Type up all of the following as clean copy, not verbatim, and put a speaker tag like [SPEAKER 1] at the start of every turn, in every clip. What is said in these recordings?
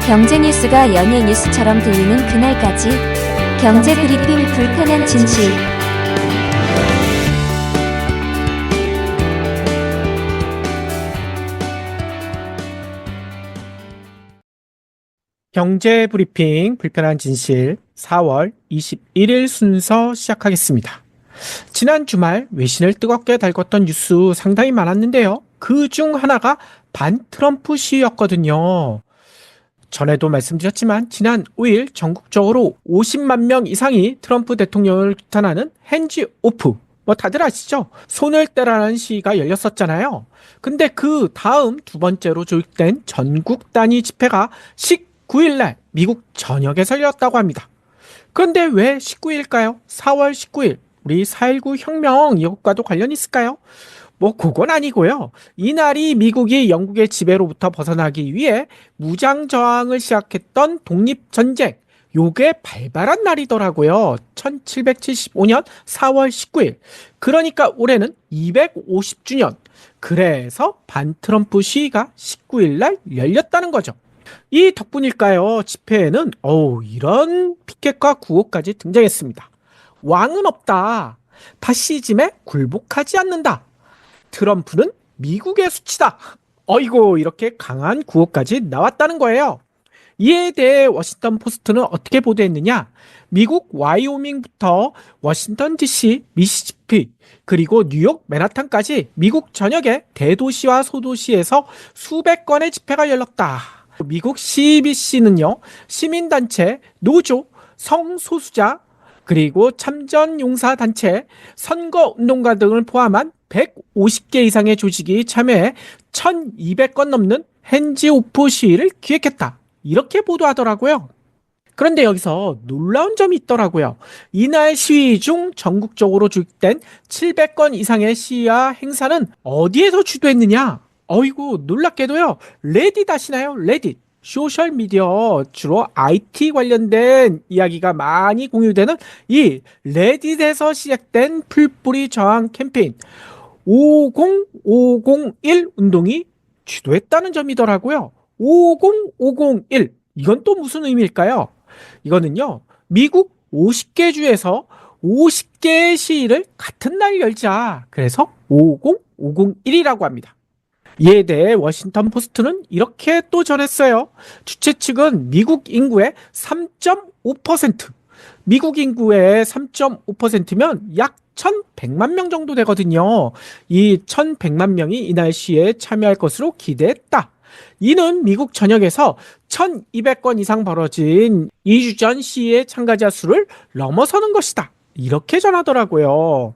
[SPEAKER 1] 경제 뉴스가 연예 뉴스처럼 들리는 그날까지 경제 브리핑 불편한 진실.
[SPEAKER 2] 경제 브리핑 불편한 진실 4월 21일 순서 시작하겠습니다. 지난 주말 외신을 뜨겁게 달궜던 뉴스 상당히 많았는데요. 그 중 하나가 반 트럼프 시위였거든요. 전에도 말씀드렸지만 지난 5일 전국적으로 50만 명 이상이 트럼프 대통령을 규탄하는 핸즈 오프, 다들 아시죠? 손을 떼라는 시위가 열렸었잖아요. 근데 그 다음 두 번째로 조직된 전국 단위 집회가 19일날 미국 전역에서 열렸다고 합니다. 그런데 왜 19일일까요? 4월 19일 우리 4.19 혁명 이것과도 관련이 있을까요? 그건 아니고요. 이날이 미국이 영국의 지배로부터 벗어나기 위해 무장저항을 시작했던 독립전쟁, 요게 발발한 날이더라고요. 1775년 4월 19일. 그러니까 올해는 250주년. 그래서 반트럼프 시위가 19일 날 열렸다는 거죠. 이 덕분일까요? 집회에는 이런 피켓과 구호까지 등장했습니다. 왕은 없다. 파시즘에 굴복하지 않는다. 트럼프는 미국의 수치다. 이렇게 강한 구호까지 나왔다는 거예요. 이에 대해 워싱턴 포스트는 어떻게 보도했느냐? 미국 와이오밍부터 워싱턴 DC, 미시시피, 그리고 뉴욕 맨하탄까지 미국 전역의 대도시와 소도시에서 수백 건의 집회가 열렸다. 미국 CBC는요, 시민단체, 노조, 성소수자, 그리고 참전용사단체, 선거운동가 등을 포함한 150개 이상의 조직이 참여해 1200건 넘는 핸즈 오프 시위를 기획했다. 이렇게 보도하더라고요. 그런데 여기서 놀라운 점이 있더라고요. 이날 시위 중 전국적으로 조직된 700건 이상의 시위와 행사는 어디에서 주도했느냐? 놀랍게도요. 레딧 아시나요? 레딧. 소셜미디어 주로 IT 관련된 이야기가 많이 공유되는 이 레딧에서 시작된 풀뿌리 저항 캠페인 50501 운동이 주도했다는 점이더라고요. 50501 이건 또 무슨 의미일까요? 이거는요, 미국 50개 주에서 50개의 시위를 같은 날 열자. 그래서 50501이라고 합니다. 이에 대해 워싱턴 포스트는 이렇게 또 전했어요. 주최 측은 미국 인구의 3.5%, 미국 인구의 3.5%면 약 1100만 명 정도 되거든요. 이 1100만 명이 이날 시위에 참여할 것으로 기대했다. 이는 미국 전역에서 1200건 이상 벌어진 2주 전 시위의 참가자 수를 넘어서는 것이다. 이렇게 전하더라고요.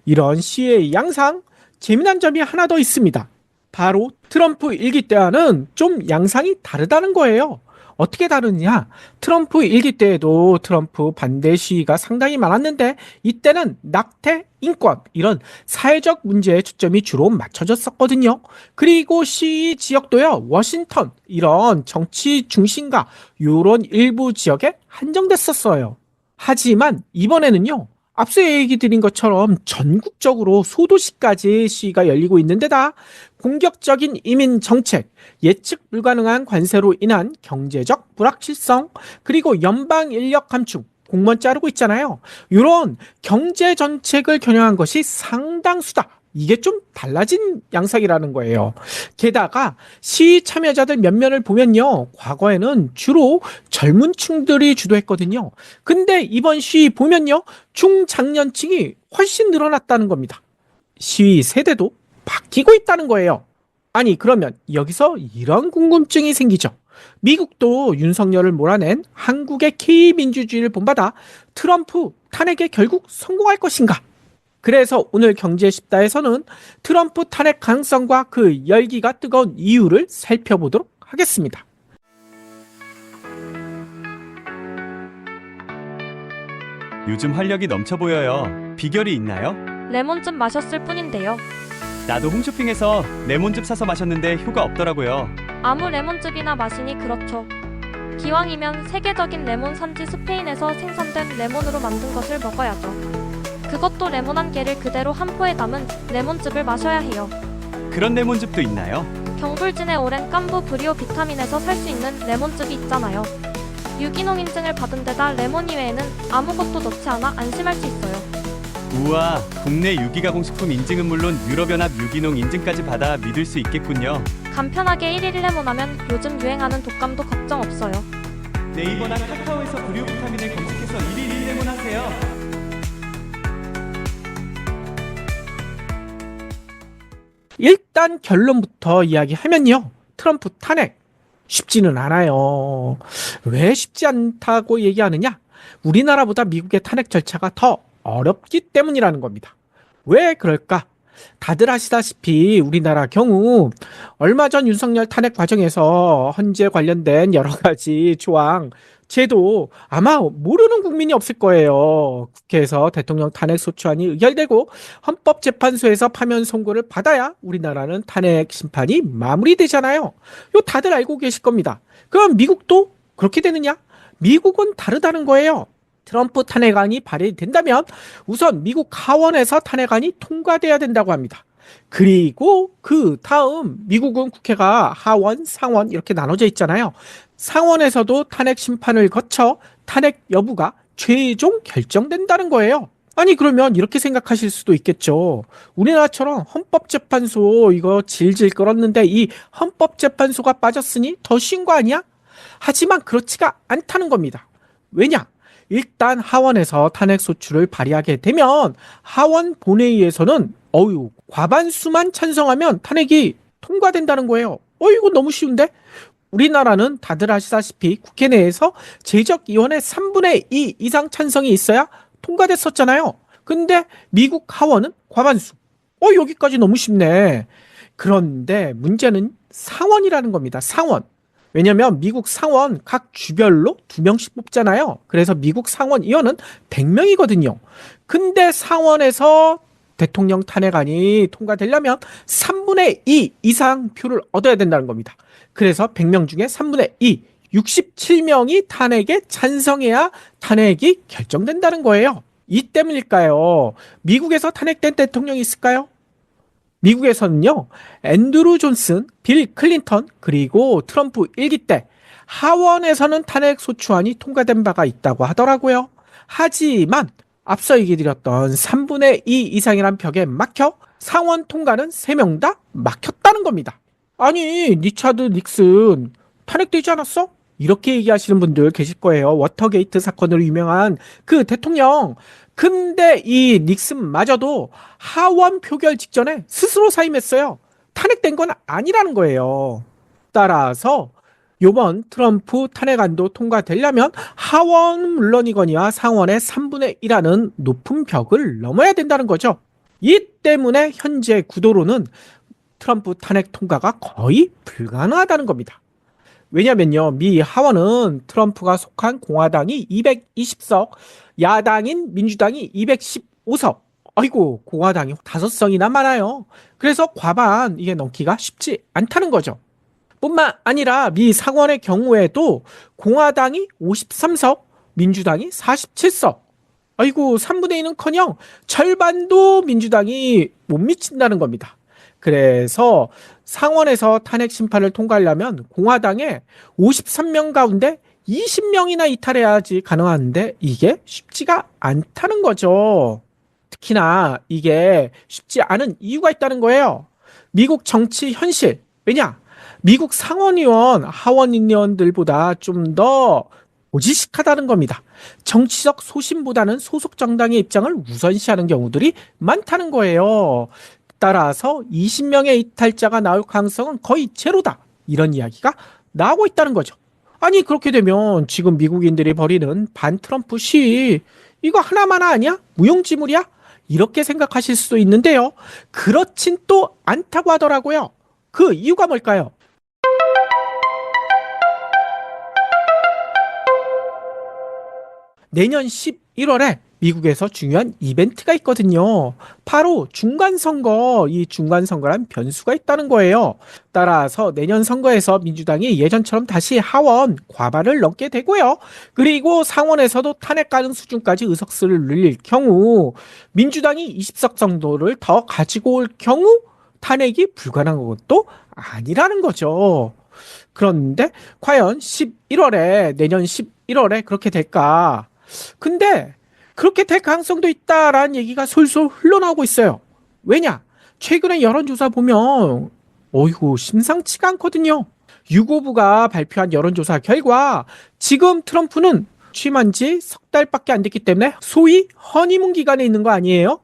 [SPEAKER 2] 이런 시위의 양상, 재미난 점이 하나 더 있습니다. 바로 트럼프 일기 때와는 좀 양상이 다르다는 거예요. 어떻게 다르냐? 트럼프 일기 때에도 트럼프 반대 시위가 상당히 많았는데 이때는 낙태, 인권 이런 사회적 문제에 초점이 주로 맞춰졌었거든요. 그리고 시위 지역도요, 워싱턴 이런 정치 중심가 이런 일부 지역에 한정됐었어요. 하지만 이번에는요, 앞서 얘기 드린 것처럼 전국적으로 소도시까지 시위가 열리고 있는데다 공격적인 이민 정책, 예측 불가능한 관세로 인한 경제적 불확실성, 그리고 연방 인력 감축, 공무원 자르고 있잖아요. 이런 경제 정책을 겨냥한 것이 상당수다. 이게 좀 달라진 양상이라는 거예요. 게다가 시위 참여자들 면면을 보면요, 과거에는 주로 젊은 층들이 주도했거든요. 근데 이번 시위 보면요, 중장년층이 훨씬 늘어났다는 겁니다. 시위 세대도 바뀌고 있다는 거예요. 아니, 그러면 여기서 이런 궁금증이 생기죠. 미국도 윤석열을 몰아낸 한국의 K민주주의를 본받아 트럼프 탄핵에 결국 성공할 것인가? 그래서 오늘 경제 10다에서는 트럼프 탄핵 가능성과 그 열기가 뜨거운 이유를 살펴보도록 하겠습니다.
[SPEAKER 3] 요즘 활력이 넘쳐 보여요. 비결이 있나요?
[SPEAKER 4] 레몬즙 마셨을 뿐인데요.
[SPEAKER 3] 나도 홈쇼핑에서 레몬즙 사서 마셨는데 효과 없더라고요.
[SPEAKER 4] 아무 레몬즙이나 마시니 그렇죠. 기왕이면 세계적인 레몬 산지 스페인에서 생산된 레몬으로 만든 것을 먹어야죠. 그것도 레몬 한 개를 그대로 한 포에 담은 레몬즙을 마셔야 해요.
[SPEAKER 3] 그런 레몬즙도 있나요?
[SPEAKER 4] 경불진의 오랜 깐부 브리오 비타민에서 살 수 있는 레몬즙이 있잖아요. 유기농 인증을 받은 데다 레몬 이외에는 아무것도 넣지 않아 안심할 수 있어요.
[SPEAKER 3] 우와, 국내 유기가공식품 인증은 물론 유럽연합 유기농 인증까지 받아 믿을 수 있겠군요.
[SPEAKER 4] 간편하게 1일 1레몬 하면 요즘 유행하는 독감도 걱정 없어요.
[SPEAKER 3] 네이버나 카카오에서 브리오 비타민을 검색해서 1일 1레몬 하세요.
[SPEAKER 2] 일단 결론부터 이야기하면요. 트럼프 탄핵 쉽지는 않아요. 왜 쉽지 않다고 얘기하느냐? 우리나라보다 미국의 탄핵 절차가 더 어렵기 때문이라는 겁니다. 왜 그럴까? 다들 아시다시피 우리나라 경우 얼마 전 윤석열 탄핵 과정에서 헌재 관련된 여러 가지 조항, 제도 아마 모르는 국민이 없을 거예요. 국회에서 대통령 탄핵 소추안이 의결되고 헌법재판소에서 파면 선고를 받아야 우리나라는 탄핵 심판이 마무리되잖아요. 요 다들 알고 계실 겁니다. 그럼 미국도 그렇게 되느냐? 미국은 다르다는 거예요. 트럼프 탄핵안이 발의된다면 우선 미국 하원에서 탄핵안이 통과돼야 된다고 합니다. 그리고 그 다음 미국은 국회가 하원, 상원 이렇게 나눠져 있잖아요. 상원에서도 탄핵 심판을 거쳐 탄핵 여부가 최종 결정된다는 거예요. 아니 그러면 이렇게 생각하실 수도 있겠죠. 우리나라처럼 헌법재판소 이거 질질 끌었는데 이 헌법재판소가 빠졌으니 더 쉬운 거 아니야? 하지만 그렇지가 않다는 겁니다. 왜냐? 일단 하원에서 탄핵 소추를 발의하게 되면 하원 본회의에서는 과반수만 찬성하면 탄핵이 통과된다는 거예요. 이거 너무 쉬운데? 우리나라는 다들 아시다시피 국회 내에서 제적위원회 3분의 2 이상 찬성이 있어야 통과됐었잖아요. 근데 미국 하원은 과반수. 여기까지 너무 쉽네. 그런데 문제는 상원이라는 겁니다. 상원. 왜냐면 미국 상원 각 주별로 2명씩 뽑잖아요. 그래서 미국 상원 의원은 100명이거든요. 근데 상원에서 대통령 탄핵안이 통과되려면 3분의 2 이상 표를 얻어야 된다는 겁니다. 그래서 100명 중에 3분의 2, 67명이 탄핵에 찬성해야 탄핵이 결정된다는 거예요. 이 때문일까요? 미국에서 탄핵된 대통령이 있을까요? 미국에서는요, 앤드루 존슨, 빌 클린턴, 그리고 트럼프 1기 때 하원에서는 탄핵 소추안이 통과된 바가 있다고 하더라고요. 하지만 앞서 얘기드렸던 3분의 2 이상이란 벽에 막혀 상원 통과는 3명 다 막혔다는 겁니다. 아니, 리차드 닉슨 탄핵되지 않았어? 이렇게 얘기하시는 분들 계실 거예요. 워터게이트 사건으로 유명한 그 대통령. 근데 이 닉슨마저도 하원 표결 직전에 스스로 사임했어요. 탄핵된 건 아니라는 거예요. 따라서 이번 트럼프 탄핵안도 통과되려면 하원 물론이거니와 상원의 3분의 1하는 높은 벽을 넘어야 된다는 거죠. 이 때문에 현재 구도로는 트럼프 탄핵 통과가 거의 불가능하다는 겁니다. 왜냐면요, 미 하원은 트럼프가 속한 공화당이 220석, 야당인 민주당이 215석. 아이고, 공화당이 5석이나 많아요. 그래서 과반 이게 넘기가 쉽지 않다는 거죠. 뿐만 아니라 미 상원의 경우에도 공화당이 53석, 민주당이 47석. 아이고, 3분의 2는커녕 절반도 민주당이 못 미친다는 겁니다. 그래서 상원에서 탄핵 심판을 통과하려면 공화당의 53명 가운데 20명이나 이탈해야지 가능한데 이게 쉽지가 않다는 거죠. 특히나 이게 쉽지 않은 이유가 있다는 거예요. 미국 정치 현실. 왜냐? 미국 상원의원, 하원의원들보다 좀 더 고지식하다는 겁니다. 정치적 소신보다는 소속 정당의 입장을 우선시하는 경우들이 많다는 거예요. 따라서 20명의 이탈자가 나올 가능성은 거의 제로다. 이런 이야기가 나오고 있다는 거죠. 아니 그렇게 되면 지금 미국인들이 벌이는 반트럼프 시위 이거 하나마나 아니야? 무용지물이야? 이렇게 생각하실 수도 있는데요. 그렇진 또 않다고 하더라고요. 그 이유가 뭘까요? 내년 11월에 미국에서 중요한 이벤트가 있거든요. 바로 중간선거, 이 중간선거란 변수가 있다는 거예요. 따라서 내년 선거에서 민주당이 예전처럼 다시 하원 과반을 넘게 되고요. 그리고 상원에서도 탄핵 가능 수준까지 의석수를 늘릴 경우 민주당이 20석 정도를 더 가지고 올 경우 탄핵이 불가능한 것도 아니라는 거죠. 그런데 과연 11월에 내년 11월에 그렇게 될까? 근데 그렇게 될 가능성도 있다라는 얘기가 솔솔 흘러나오고 있어요. 왜냐? 최근에 여론조사 보면 어이구 심상치가 않거든요. 유고부가 발표한 여론조사 결과 지금 트럼프는 취임한 지 석 달밖에 안 됐기 때문에 소위 허니문 기간에 있는 거 아니에요?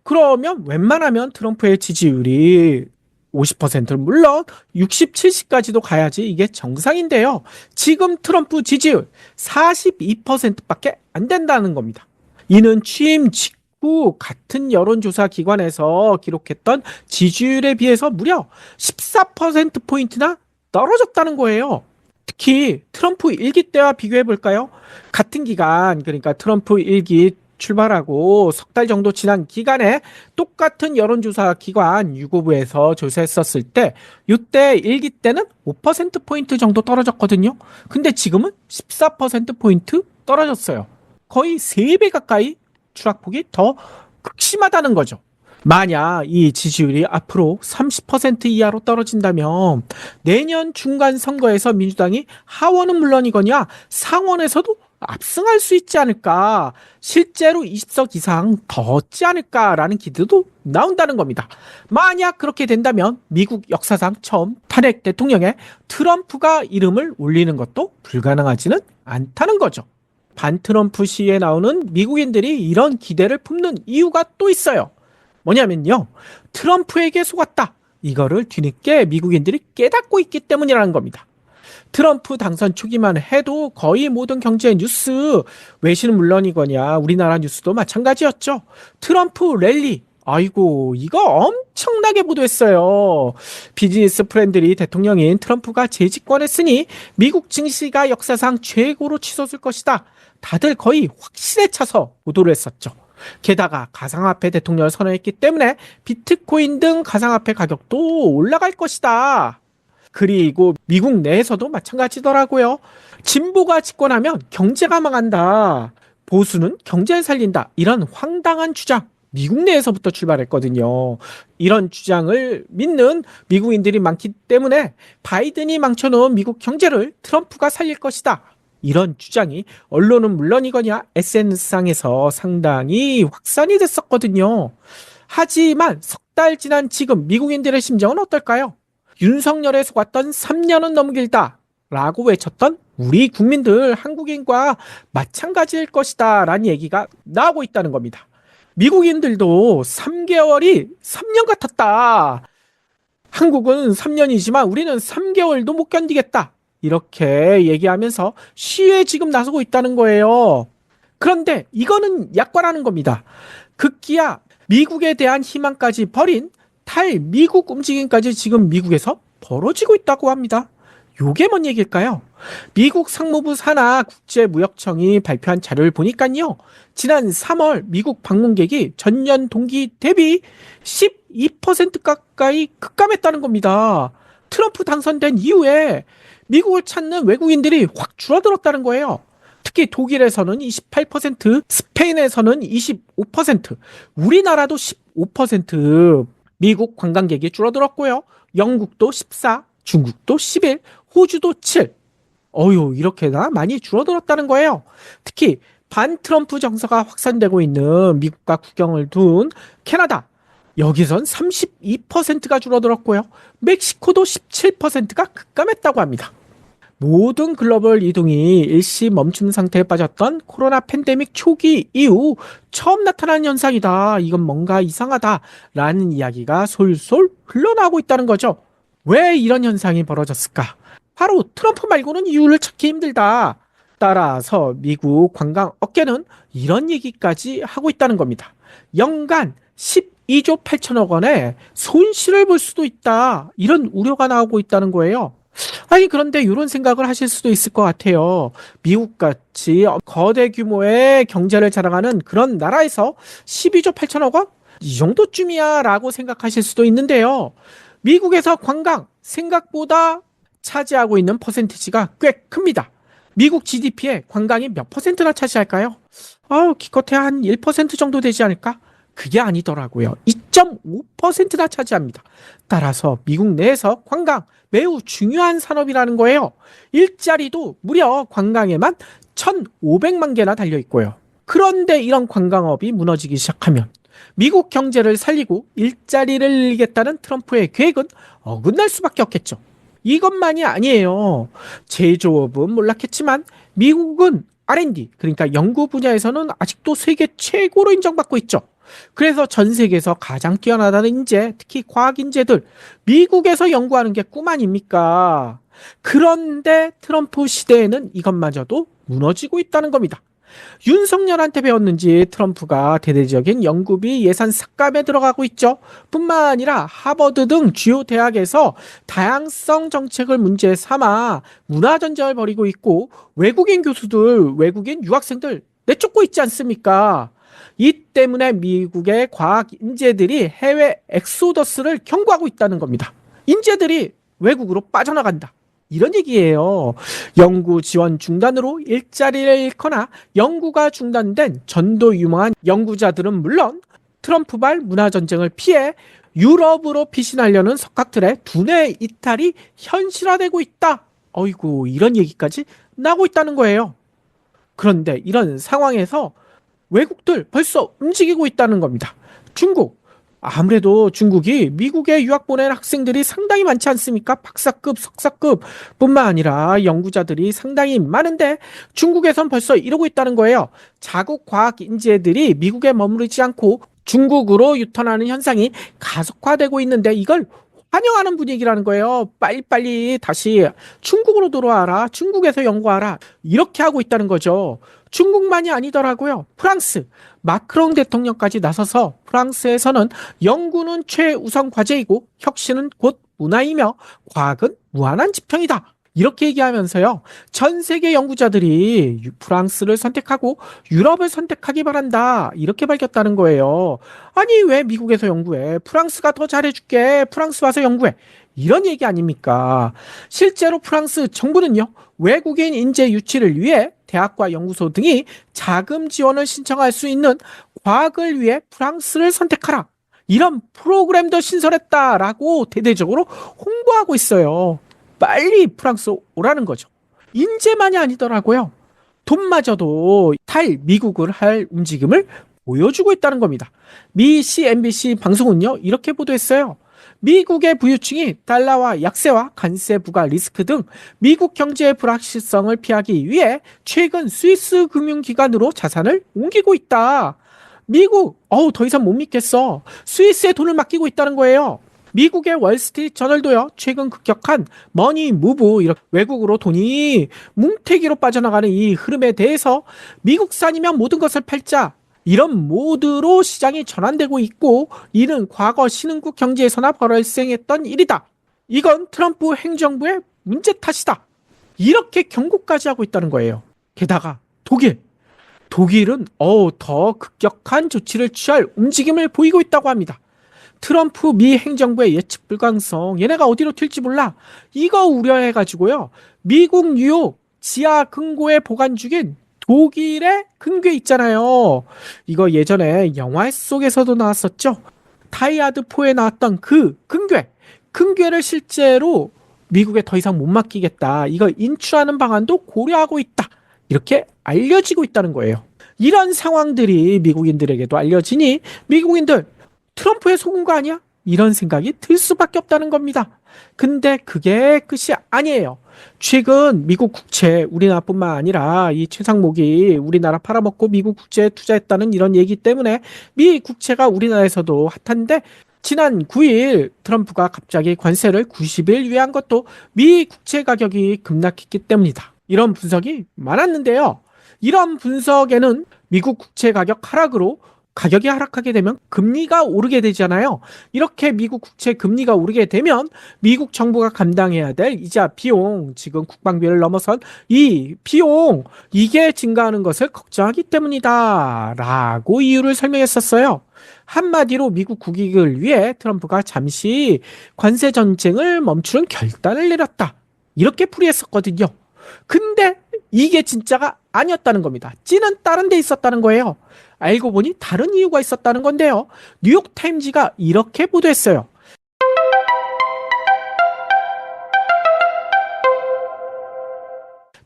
[SPEAKER 2] 그러면 웬만하면 트럼프의 지지율이 50%는 물론 60, 70까지도 가야지 이게 정상인데요. 지금 트럼프 지지율 42%밖에 안 된다는 겁니다. 이는 취임 직후 같은 여론조사 기관에서 기록했던 지지율에 비해서 무려 14%포인트나 떨어졌다는 거예요. 특히 트럼프 1기 때와 비교해 볼까요? 같은 기간, 그러니까 트럼프 1기 출발하고 석 달 정도 지난 기간에 똑같은 여론조사 기관 유고부에서 조사했었을 때 이때 1기 때는 5%포인트 정도 떨어졌거든요. 근데 지금은 14%포인트 떨어졌어요. 거의 3배 가까이 추락폭이 더 극심하다는 거죠. 만약 이 지지율이 앞으로 30% 이하로 떨어진다면 내년 중간 선거에서 민주당이 하원은 물론이거냐 상원에서도 압승할 수 있지 않을까, 실제로 20석 이상 더 얻지 않을까라는 기대도 나온다는 겁니다. 만약 그렇게 된다면 미국 역사상 처음 탄핵 대통령에 트럼프가 이름을 올리는 것도 불가능하지는 않다는 거죠. 반트럼프 시위에 나오는 미국인들이 이런 기대를 품는 이유가 또 있어요. 뭐냐면요, 트럼프에게 속았다, 이거를 뒤늦게 미국인들이 깨닫고 있기 때문이라는 겁니다. 트럼프 당선 초기만 해도 거의 모든 경제 뉴스, 외신은 물론이거냐 우리나라 뉴스도 마찬가지였죠. 트럼프 랠리, 아이고 이거 엄청나게 보도했어요. 비즈니스 프렌들이 대통령인 트럼프가 재집권했으니 미국 증시가 역사상 최고로 치솟을 것이다, 다들 거의 확신에 차서 보도를 했었죠. 게다가 가상화폐 대통령을 선언했기 때문에 비트코인 등 가상화폐 가격도 올라갈 것이다. 그리고 미국 내에서도 마찬가지더라고요. 진보가 집권하면 경제가 망한다, 보수는 경제를 살린다, 이런 황당한 주장 미국 내에서부터 출발했거든요. 이런 주장을 믿는 미국인들이 많기 때문에 바이든이 망쳐놓은 미국 경제를 트럼프가 살릴 것이다, 이런 주장이 언론은 물론이거냐 SNS상에서 상당히 확산이 됐었거든요. 하지만 석 달 지난 지금 미국인들의 심정은 어떨까요? 윤석열에 속았던 3년은 너무 길다 라고 외쳤던 우리 국민들, 한국인과 마찬가지일 것이다 라는 얘기가 나오고 있다는 겁니다. 미국인들도 3개월이 3년 같았다, 한국은 3년이지만 우리는 3개월도 못 견디겠다, 이렇게 얘기하면서 시위에 지금 나서고 있다는 거예요. 그런데 이거는 약관하는 겁니다. 급기야 미국에 대한 희망까지 버린 탈미국 움직임까지 지금 미국에서 벌어지고 있다고 합니다. 요게 뭔 얘기일까요? 미국 상무부 산하 국제무역청이 발표한 자료를 보니까요, 지난 3월 미국 방문객이 전년 동기 대비 12% 가까이 급감했다는 겁니다. 트럼프 당선된 이후에 미국을 찾는 외국인들이 확 줄어들었다는 거예요. 특히 독일에서는 28%, 스페인에서는 25%, 우리나라도 15% 미국 관광객이 줄어들었고요. 영국도 14, 중국도 11, 호주도 7. 어휴, 이렇게나 많이 줄어들었다는 거예요. 특히 반트럼프 정서가 확산되고 있는 미국과 국경을 둔 캐나다, 여기선 32%가 줄어들었고요. 멕시코도 17%가 급감했다고 합니다. 모든 글로벌 이동이 일시 멈춤 상태에 빠졌던 코로나 팬데믹 초기 이후 처음 나타난 현상이다, 이건 뭔가 이상하다라는 이야기가 솔솔 흘러나오고 있다는 거죠. 왜 이런 현상이 벌어졌을까? 바로 트럼프 말고는 이유를 찾기 힘들다. 따라서 미국 관광 업계는 이런 얘기까지 하고 있다는 겁니다. 연간 12조 8천억 원의 손실을 볼 수도 있다, 이런 우려가 나오고 있다는 거예요. 아니 그런데 이런 생각을 하실 수도 있을 것 같아요. 미국같이 거대 규모의 경제를 자랑하는 그런 나라에서 12조 8천억 원? 이 정도쯤이야 라고 생각하실 수도 있는데요. 미국에서 관광 생각보다 차지하고 있는 퍼센티지가 꽤 큽니다. 미국 GDP에 관광이 몇 퍼센트나 차지할까요? 기껏해야 한 1% 정도 되지 않을까? 그게 아니더라고요. 2.5%나 차지합니다. 따라서 미국 내에서 관광 매우 중요한 산업이라는 거예요. 일자리도 무려 관광에만 1,500만 개나 달려 있고요. 그런데 이런 관광업이 무너지기 시작하면 미국 경제를 살리고 일자리를 늘리겠다는 트럼프의 계획은 어긋날 수밖에 없겠죠. 이것만이 아니에요. 제조업은 몰락했지만 미국은 R&D, 그러니까 연구 분야에서는 아직도 세계 최고로 인정받고 있죠. 그래서 전 세계에서 가장 뛰어나다는 인재, 특히 과학 인재들, 미국에서 연구하는 게 꿈 아닙니까? 그런데 트럼프 시대에는 이것마저도 무너지고 있다는 겁니다. 윤석열한테 배웠는지 트럼프가 대대적인 연구비 예산 삭감에 들어가고 있죠. 뿐만 아니라 하버드 등 주요 대학에서 다양성 정책을 문제 삼아 문화전쟁을 벌이고 있고 외국인 교수들, 외국인 유학생들 내쫓고 있지 않습니까? 이 때문에 미국의 과학 인재들이 해외 엑소더스를 경고하고 있다는 겁니다. 인재들이 외국으로 빠져나간다. 이런 얘기예요. 연구 지원 중단으로 일자리를 잃거나 연구가 중단된 전도 유망한 연구자들은 물론 트럼프발 문화전쟁을 피해 유럽으로 피신하려는 석학들의 두뇌 이탈이 현실화되고 있다. 어이구, 이런 얘기까지 나오고 있다는 거예요. 그런데 이런 상황에서 외국들 벌써 움직이고 있다는 겁니다. 중국. 아무래도 중국이 미국에 유학 보낸 학생들이 상당히 많지 않습니까? 박사급, 석사급 뿐만 아니라 연구자들이 상당히 많은데 중국에선 벌써 이러고 있다는 거예요. 자국 과학 인재들이 미국에 머무르지 않고 중국으로 유턴하는 현상이 가속화되고 있는데 이걸 환영하는 분위기라는 거예요. 빨리빨리 다시 중국으로 돌아와라. 중국에서 연구하라. 이렇게 하고 있다는 거죠. 중국만이 아니더라고요. 프랑스, 마크롱 대통령까지 나서서 프랑스에서는 연구는 최우선 과제이고 혁신은 곧 문화이며 과학은 무한한 지평이다. 이렇게 얘기하면서요. 전 세계 연구자들이 프랑스를 선택하고 유럽을 선택하기 바란다. 이렇게 밝혔다는 거예요. 아니, 왜 미국에서 연구해? 프랑스가 더 잘해줄게. 프랑스 와서 연구해. 이런 얘기 아닙니까? 실제로 프랑스 정부는요. 외국인 인재 유치를 위해 대학과 연구소 등이 자금 지원을 신청할 수 있는 과학을 위해 프랑스를 선택하라. 이런 프로그램도 신설했다라고 대대적으로 홍보하고 있어요. 빨리 프랑스 오라는 거죠. 인재만이 아니더라고요. 돈마저도 미국을 할 움직임을 보여주고 있다는 겁니다. 미 CNBC 방송은요, 이렇게 보도했어요. 미국의 부유층이 달러와 약세와 관세 부과 리스크 등 미국 경제의 불확실성을 피하기 위해 최근 스위스 금융기관으로 자산을 옮기고 있다. 미국, 더 이상 못 믿겠어. 스위스에 돈을 맡기고 있다는 거예요. 미국의 월스트리트 저널도요, 최근 급격한 머니 무브, 이렇게 외국으로 돈이 뭉태기로 빠져나가는 이 흐름에 대해서 미국산이면 모든 것을 팔자. 이런 모드로 시장이 전환되고 있고 이는 과거 신흥국 경제에서나 발생했던 일이다. 이건 트럼프 행정부의 문제 탓이다. 이렇게 경고까지 하고 있다는 거예요. 게다가 독일은 더 급격한 조치를 취할 움직임을 보이고 있다고 합니다. 트럼프 미 행정부의 예측 불가능성, 얘네가 어디로 튈지 몰라. 이거 우려해가지고요. 미국 뉴욕 지하 금고에 보관 중인 독일의 금괴 있잖아요. 이거 예전에 영화 속에서도 나왔었죠. 다이아드4에 나왔던 그 금괴를 실제로 미국에 더 이상 못 맡기겠다. 이거 인출하는 방안도 고려하고 있다. 이렇게 알려지고 있다는 거예요. 이런 상황들이 미국인들에게도 알려지니 미국인들 트럼프의 속은 거 아니야? 이런 생각이 들 수밖에 없다는 겁니다. 근데 그게 끝이 아니에요. 최근 미국 국채, 우리나라뿐만 아니라 이 최상목이 우리나라 팔아먹고 미국 국채에 투자했다는 이런 얘기 때문에 미 국채가 우리나라에서도 핫한데 지난 9일 트럼프가 갑자기 관세를 90일 유예한 것도 미 국채 가격이 급락했기 때문이다. 이런 분석이 많았는데요. 이런 분석에는 미국 국채 가격 하락으로 가격이 하락하게 되면 금리가 오르게 되잖아요. 이렇게 미국 국채 금리가 오르게 되면 미국 정부가 감당해야 될 이자 비용, 지금 국방비를 넘어선 이 비용, 이게 증가하는 것을 걱정하기 때문이다 라고 이유를 설명했었어요. 한마디로 미국 국익을 위해 트럼프가 잠시 관세 전쟁을 멈추는 결단을 내렸다. 이렇게 풀이했었거든요. 근데 이게 진짜가 아니었다는 겁니다. 찌는 다른 데 있었다는 거예요. 알고 보니 다른 이유가 있었다는 건데요. 뉴욕타임즈가 이렇게 보도했어요.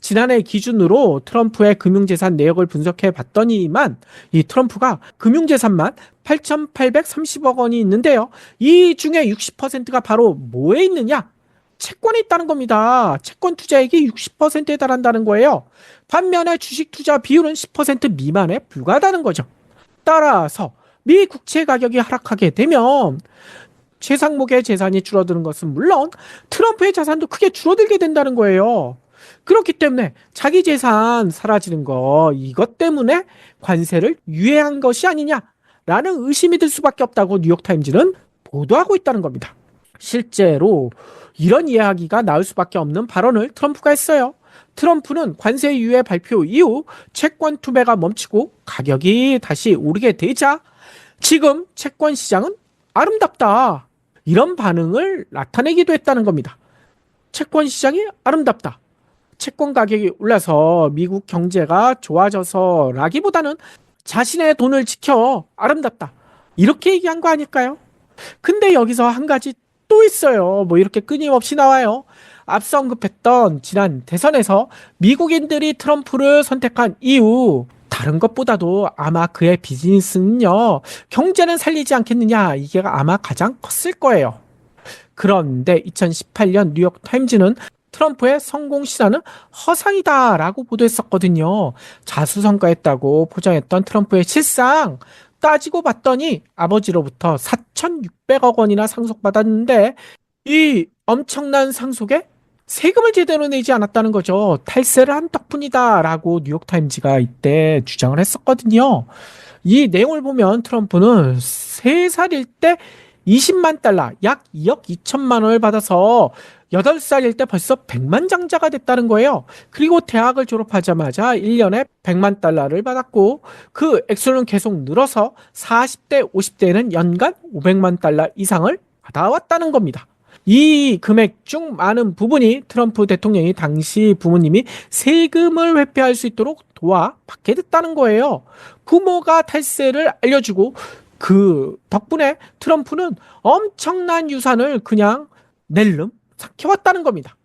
[SPEAKER 2] 지난해 기준으로 트럼프의 금융재산 내역을 분석해 봤더니만 이 트럼프가 금융재산만 8,830억 원이 있는데요. 이 중에 60%가 바로 뭐에 있느냐? 채권에 있다는 겁니다. 채권 투자액이 60%에 달한다는 거예요. 반면에 주식 투자 비율은 10% 미만에 불과하다는 거죠. 따라서 미 국채 가격이 하락하게 되면 최상목의 재산이 줄어드는 것은 물론 트럼프의 자산도 크게 줄어들게 된다는 거예요. 그렇기 때문에 자기 재산 사라지는 거 이것 때문에 관세를 유예한 것이 아니냐라는 의심이 들 수밖에 없다고 뉴욕타임즈는 보도하고 있다는 겁니다. 실제로 이런 이야기가 나올 수밖에 없는 발언을 트럼프가 했어요. 트럼프는 관세 유예 발표 이후 채권 투매가 멈추고 가격이 다시 오르게 되자 지금 채권 시장은 아름답다. 이런 반응을 나타내기도 했다는 겁니다. 채권 시장이 아름답다. 채권 가격이 올라서 미국 경제가 좋아져서라기보다는 자신의 돈을 지켜 아름답다. 이렇게 얘기한 거 아닐까요? 근데 여기서 한 가지 또 있어요. 뭐 이렇게 끊임없이 나와요. 앞서 언급했던 지난 대선에서 미국인들이 트럼프를 선택한 이유 다른 것보다도 아마 그의 비즈니스는요. 경제는 살리지 않겠느냐. 이게 아마 가장 컸을 거예요. 그런데 2018년 뉴욕타임즈는 트럼프의 성공 시사는 허상이다라고 보도했었거든요. 자수성가했다고 포장했던 트럼프의 실상 따지고 봤더니 아버지로부터 4,600억 원이나 상속받았는데 이 엄청난 상속에 세금을 제대로 내지 않았다는 거죠. 탈세를 한 덕분이다라고 뉴욕타임즈가 이때 주장을 했었거든요. 이 내용을 보면 트럼프는 3살일 때 20만 달러, 약 2억 2천만 원을 받아서 8살일 때 벌써 100만 장자가 됐다는 거예요. 그리고 대학을 졸업하자마자 1년에 100만 달러를 받았고 그 액수는 계속 늘어서 40대, 50대에는 연간 500만 달러 이상을 받아왔다는 겁니다. 이 금액 중 많은 부분이 트럼프 대통령이 당시 부모님이 세금을 회피할 수 있도록 도와 받게 됐다는 거예요. 부모가 탈세를 알려주고 그 덕분에 트럼프는 엄청난 유산을 그냥 낼름 삭혀왔다는 겁니다.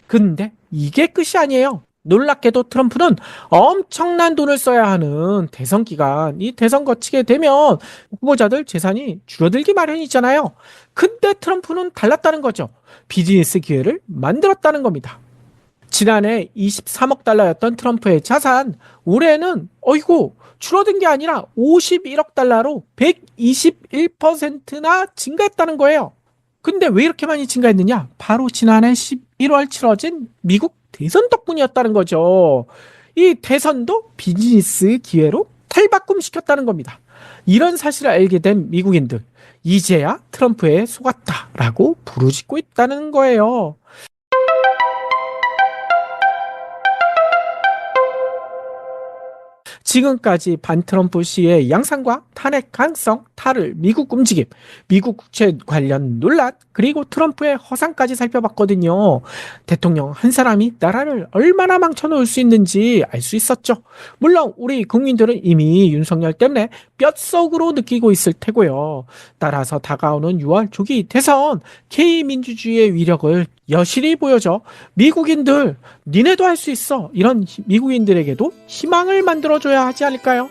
[SPEAKER 2] 근데 이게 끝이 아니에요. 놀랍게도 트럼프는 엄청난 돈을 써야 하는 대선 기간, 이 대선 거치게 되면 후보자들 재산이 줄어들기 마련이잖아요. 근데 트럼프는 달랐다는 거죠. 비즈니스 기회를 만들었다는 겁니다. 지난해 23억 달러였던 트럼프의 자산, 올해는 어이구 줄어든 게 아니라 51억 달러로 121%나 증가했다는 거예요. 근데 왜 이렇게 많이 증가했느냐? 바로 지난해 11월 치러진 미국 대선 덕분이었다는 거죠. 이 대선도 비즈니스 기회로 탈바꿈시켰다는 겁니다. 이런 사실을 알게 된 미국인들, 이제야 트럼프에 속았다라고 부르짖고 있다는 거예요. 지금까지 반트럼프 시의 양상과 탄핵 가능성, 탈을 미국 움직임, 미국 국채 관련 논란, 그리고 트럼프의 허상까지 살펴봤거든요. 대통령 한 사람이 나라를 얼마나 망쳐놓을 수 있는지 알 수 있었죠. 물론 우리 국민들은 이미 윤석열 때문에 뼛속으로 느끼고 있을 테고요. 따라서 다가오는 6월 조기 대선, K민주주의의 위력을 여실히 보여줘 미국인들 니네도 할 수 있어, 이런 미국인들에게도 희망을 만들어줘야 하지 않을까요?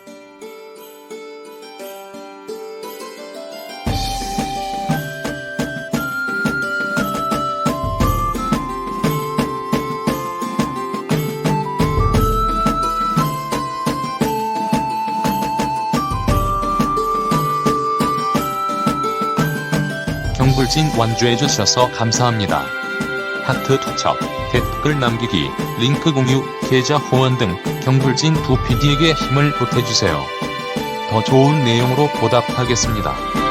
[SPEAKER 5] 경불진 완주해주셔서 감사합니다. 하트 투척, 댓글 남기기, 링크 공유, 계좌 후원 등 경불진 두 PD에게 힘을 보태주세요. 더 좋은 내용으로 보답하겠습니다.